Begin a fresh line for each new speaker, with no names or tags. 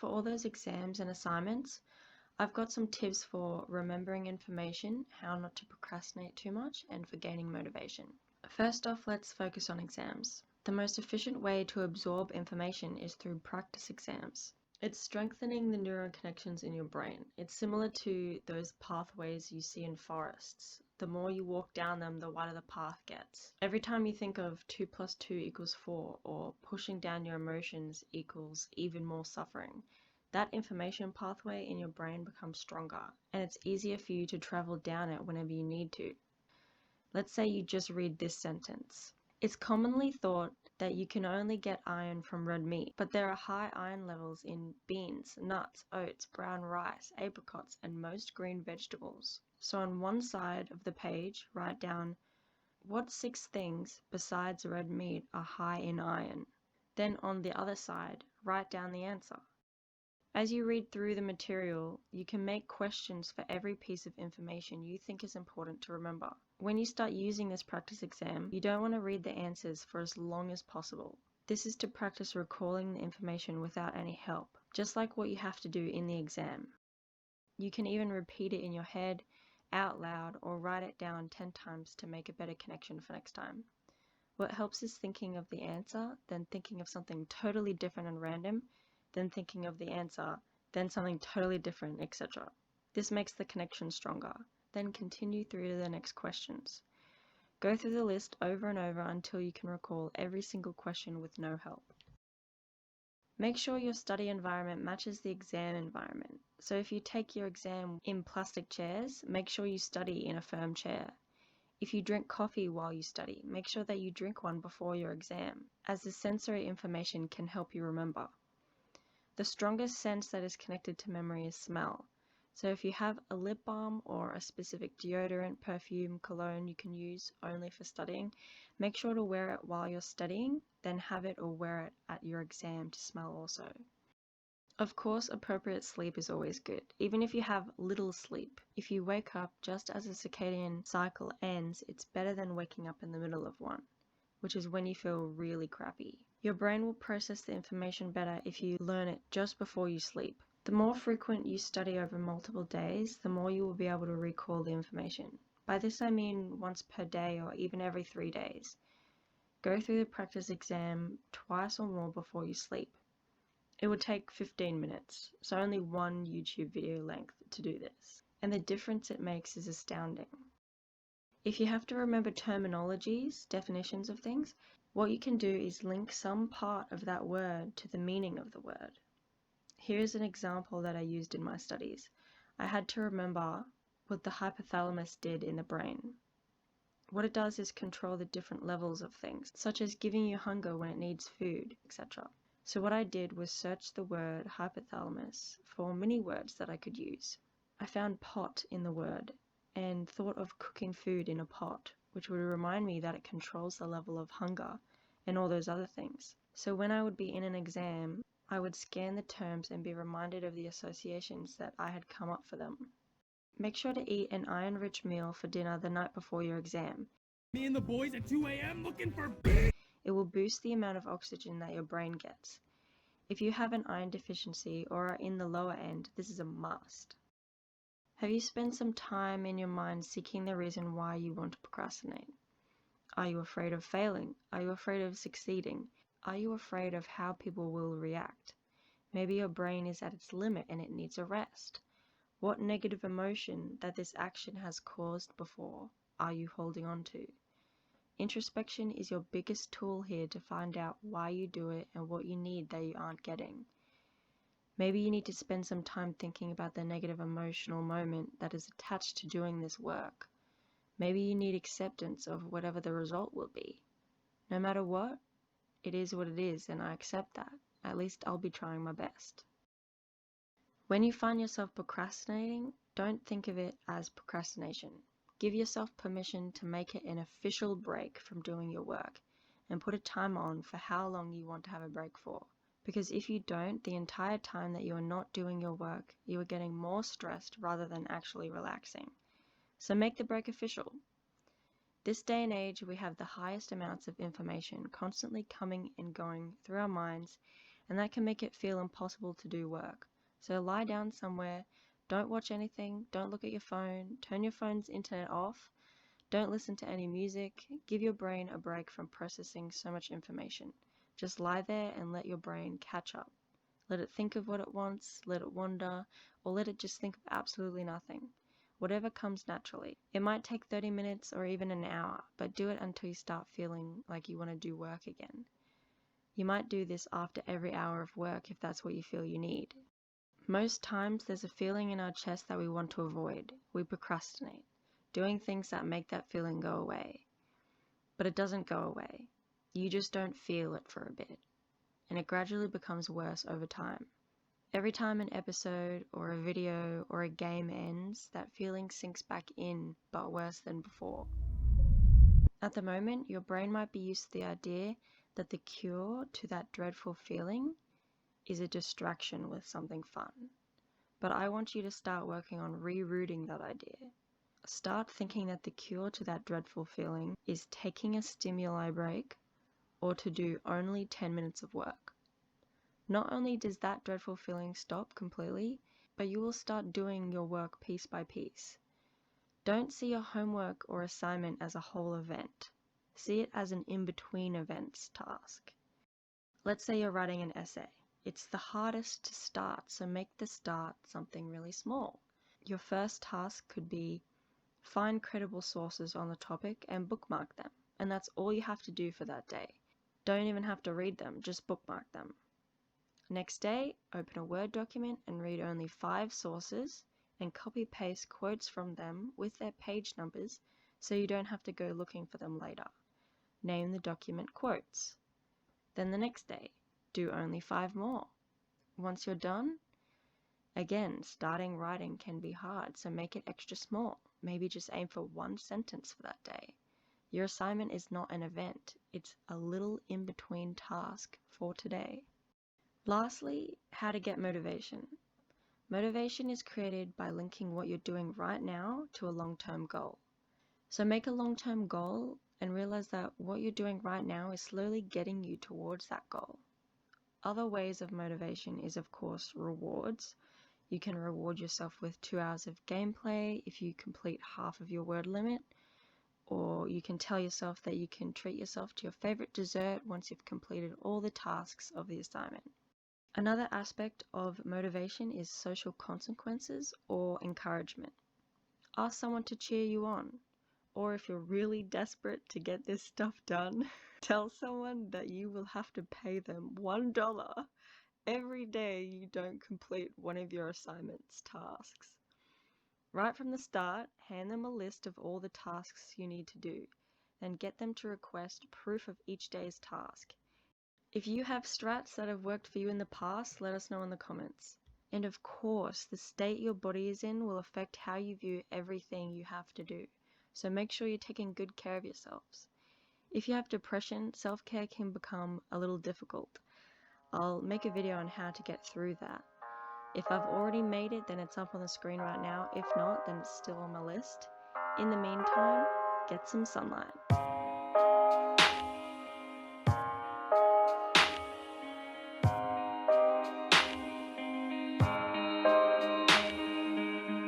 for all those exams and assignments, I've got some tips for remembering information, how not to procrastinate too much, and for gaining motivation. First off, let's focus on exams. The most efficient way to absorb information is through practice exams. It's strengthening the neural connections in your brain. It's similar to those pathways you see in forests. The more you walk down them, the wider the path gets. Every time you think of 2 + 2 = 4, or pushing down your emotions equals even more suffering, that information pathway in your brain becomes stronger, and it's easier for you to travel down it whenever you need to. Let's say you just read this sentence. It's commonly thought that you can only get iron from red meat, but there are high iron levels in beans, nuts, oats, brown rice, apricots, and most green vegetables. So on one side of the page, write down, what 6 things besides red meat are high in iron? Then on the other side, write down the answer. As you read through the material, you can make questions for every piece of information you think is important to remember. When you start using this practice exam, you don't want to read the answers for as long as possible. This is to practice recalling the information without any help, just like what you have to do in the exam. You can even repeat it in your head, out loud, or write it down 10 times to make a better connection for next time. What helps is thinking of the answer, then thinking of something totally different and random, then thinking of the answer, then something totally different, etc. This makes the connection stronger. Then continue through to the next questions. Go through the list over and over until you can recall every single question with no help. Make sure your study environment matches the exam environment. So if you take your exam in plastic chairs, make sure you study in a firm chair. If you drink coffee while you study, make sure that you drink one before your exam, as the sensory information can help you remember. The strongest sense that is connected to memory is smell. So if you have a lip balm or a specific deodorant, perfume, cologne you can use only for studying, make sure to wear it while you're studying, then have it or wear it at your exam to smell also. Of course, appropriate sleep is always good, even if you have little sleep. If you wake up just as a circadian cycle ends, it's better than waking up in the middle of one, which is when you feel really crappy. Your brain will process the information better if you learn it just before you sleep. The more frequent you study over multiple days, the more you will be able to recall the information. By this I mean once per day or even every 3 days. Go through the practice exam twice or more before you sleep. It would take 15 minutes, so only one YouTube video length to do this. And the difference it makes is astounding. If you have to remember terminologies, definitions of things, what you can do is link some part of that word to the meaning of the word. Here's an example that I used in my studies. I had to remember what the hypothalamus did in the brain. What it does is control the different levels of things, such as giving you hunger when it needs food, etc. So what I did was search the word hypothalamus for mini words that I could use. I found pot in the word and thought of cooking food in a pot, which would remind me that it controls the level of hunger and all those other things. So when I would be in an exam, I would scan the terms and be reminded of the associations that I had come up for them. Make sure to eat an iron-rich meal for dinner the night before your exam.
Me and the boys at 2 a.m. looking for beef.
It will boost the amount of oxygen that your brain gets. If you have an iron deficiency or are in the lower end, this is a must. Have you spent some time in your mind seeking the reason why you want to procrastinate? Are you afraid of failing? Are you afraid of succeeding? Are you afraid of how people will react? Maybe your brain is at its limit and it needs a rest. What negative emotion that this action has caused before are you holding on to? Introspection is your biggest tool here to find out why you do it and what you need that you aren't getting. Maybe you need to spend some time thinking about the negative emotional moment that is attached to doing this work. Maybe you need acceptance of whatever the result will be. No matter what, it is what it is, and I accept that. At least I'll be trying my best. When you find yourself procrastinating, don't think of it as procrastination. Give yourself permission to make it an official break from doing your work, and put a timer on for how long you want to have a break for. Because if you don't, the entire time that you are not doing your work, you are getting more stressed rather than actually relaxing. So make the break official. This day and age, we have the highest amounts of information constantly coming and going through our minds, and that can make it feel impossible to do work. So lie down somewhere, don't watch anything, don't look at your phone, turn your phone's internet off, don't listen to any music, give your brain a break from processing so much information. Just lie there and let your brain catch up. Let it think of what it wants, let it wander, or let it just think of absolutely nothing. Whatever comes naturally. It might take 30 minutes or even an hour, but do it until you start feeling like you want to do work again. You might do this after every hour of work if that's what you feel you need. Most times there's a feeling in our chest that we want to avoid. We procrastinate, doing things that make that feeling go away. But it doesn't go away. You just don't feel it for a bit, and it gradually becomes worse over time. Every time an episode or a video or a game ends, that feeling sinks back in, but worse than before. At the moment, your brain might be used to the idea that the cure to that dreadful feeling is a distraction with something fun. But I want you to start working on rerouting that idea. Start thinking that the cure to that dreadful feeling is taking a stimuli break or to do only 10 minutes of work. Not only does that dreadful feeling stop completely, but you will start doing your work piece by piece. Don't see your homework or assignment as a whole event. See it as an in-between events task. Let's say you're writing an essay. It's the hardest to start, so make the start something really small. Your first task could be find credible sources on the topic and bookmark them, and that's all you have to do for that day. Don't even have to read them, just bookmark them. Next day, open a Word document and read only 5 sources and copy-paste quotes from them with their page numbers so you don't have to go looking for them later. Name the document quotes. Then the next day, do only 5 more. Once you're done, again, starting writing can be hard, so make it extra small. Maybe just aim for 1 sentence for that day. Your assignment is not an event, it's a little in-between task for today. Lastly, how to get motivation. Motivation is created by linking what you're doing right now to a long-term goal. So make a long-term goal and realize that what you're doing right now is slowly getting you towards that goal. Other ways of motivation is, of course, rewards. You can reward yourself with 2 hours of gameplay if you complete half of your word limit, or you can tell yourself that you can treat yourself to your favorite dessert once you've completed all the tasks of the assignment. Another aspect of motivation is social consequences or encouragement. Ask someone to cheer you on, or if you're really desperate to get this stuff done, tell someone that you will have to pay them $1 every day you don't complete one of your assignment's tasks. Right from the start, hand them a list of all the tasks you need to do, then get them to request proof of each day's task. If you have strats that have worked for you in the past, let us know in the comments. And of course, the state your body is in will affect how you view everything you have to do, so make sure you're taking good care of yourselves. If you have depression, self-care can become a little difficult. I'll make a video on how to get through that. If I've already made it, then it's up on the screen right now. If not, then it's still on my list. In the meantime, get some sunlight.